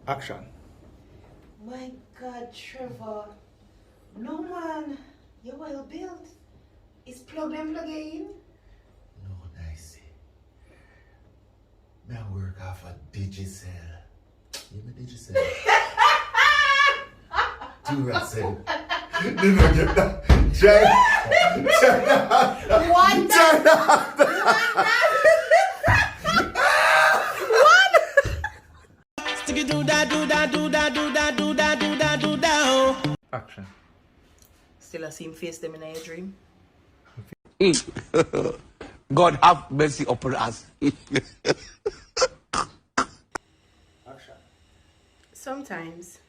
Action. My God, Trevor. No man, you're well built. Is plug and plug in? No, nice. Me I work off a Digicel. You me Digicel? Duracell. Did not get that? Action. Still a same face them in your dream? God have mercy upon us. Action. Sometimes.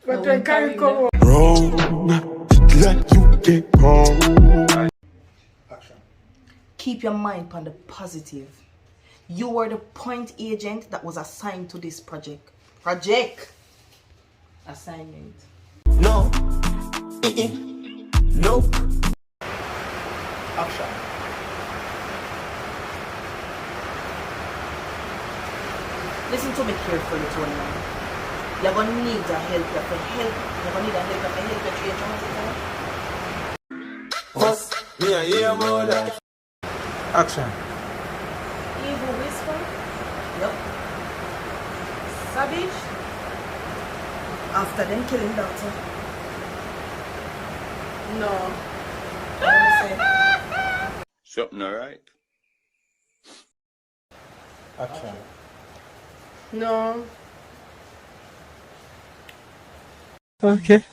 But I can't come on. Wrong. Let you get wrong. Action. Keep your mind on the positive. You were the point agent that was assigned to this project. Assignment. No. Nope. Action. Listen to me carefully, Tony. You're gonna need the help. You're gonna need the help your trade. Action. Evil whisper. Yep. Savage. After them killing doctor. No. Something alright? Action. No. Okay.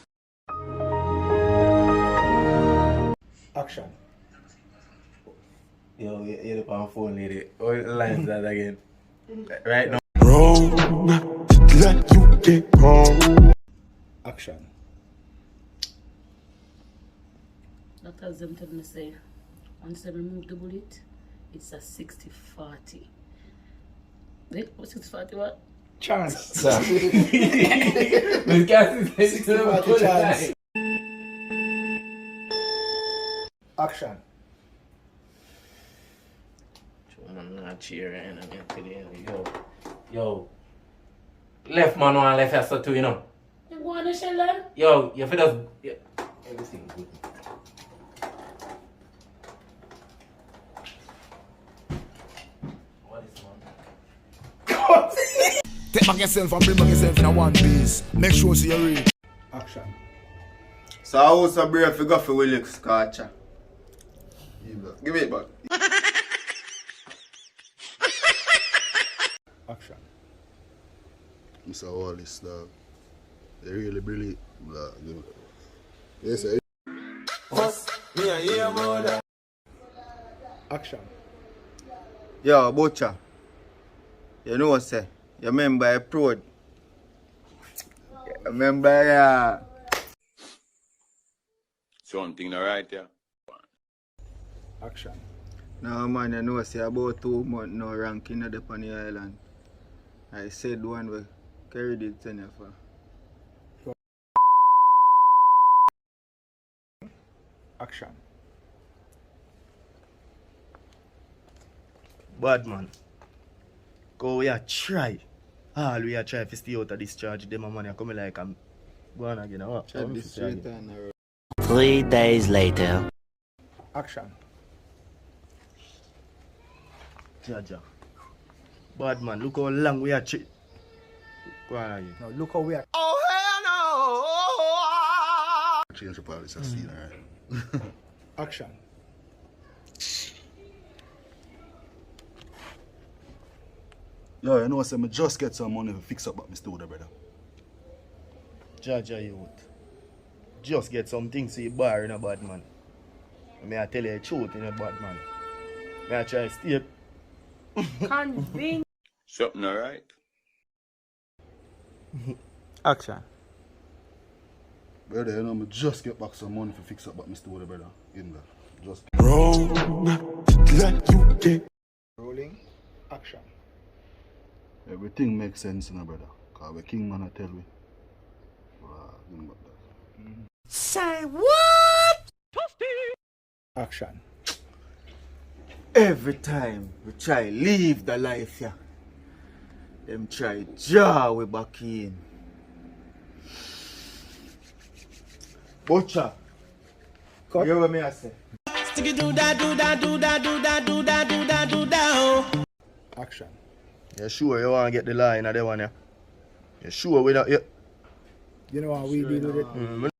Action. Yo, you're the phone lady. What line is that again? Right now. Wrong. Let you get wrong. Action. Doctors them tell me say, once they remove the bullet, it's a 60-40. Wait, what 60-40 what? Chance. Sir. This guy is 60-40 chance. Action. I'm not cheering. Yo. Left man one left us too, you know. You go on the Sheldon? Yo, you feel us. Everything good. What is man? Take back yourself and bring back yourself in a one piece. Make sure you read. Action. So I was a brave figure for Willie Scotcher. Give me it back. Action. Mr. Wallace, dog. They really brilliant. Yes, sir. Action. Yo, Butcher. You know what say? You remember a prod? You remember Something alright, yeah? Action. No man, you know say about 2 months now ranking at the Pony Island. I said one way carried it in your for. Action. Bad man. Go we are try. All we are try to stay out of this charge. Them money are coming like I'm going again. What? Check this straight on the road. 3 days later. Action. Jaja. Bad man, look how long we are go on again. Now look how we are. Change the policy, I see, alright. Action. Yo, you know what, I just get some money to fix up what Mr. Wood, brother. Jaja youth. Just get some things to bar in a bad man. I tell you the truth in a bad man. I try to stay. Convince. Something alright? Action. Brother, you know, I just get back some money to fix up what Mr. Wood, brother. In there. Just. Wrong. Let you get. Rolling. Action. Everything makes sense, you know, brother. Because the king man, I tell me. Think about that. Say what? Action. Every time we try leave the life here, them try draw we back in. Butcher, Cut. hear what me I say? Action. You sure you want to get the line of that one, yeah? You sure we not? Yeah. You know how we deal with it?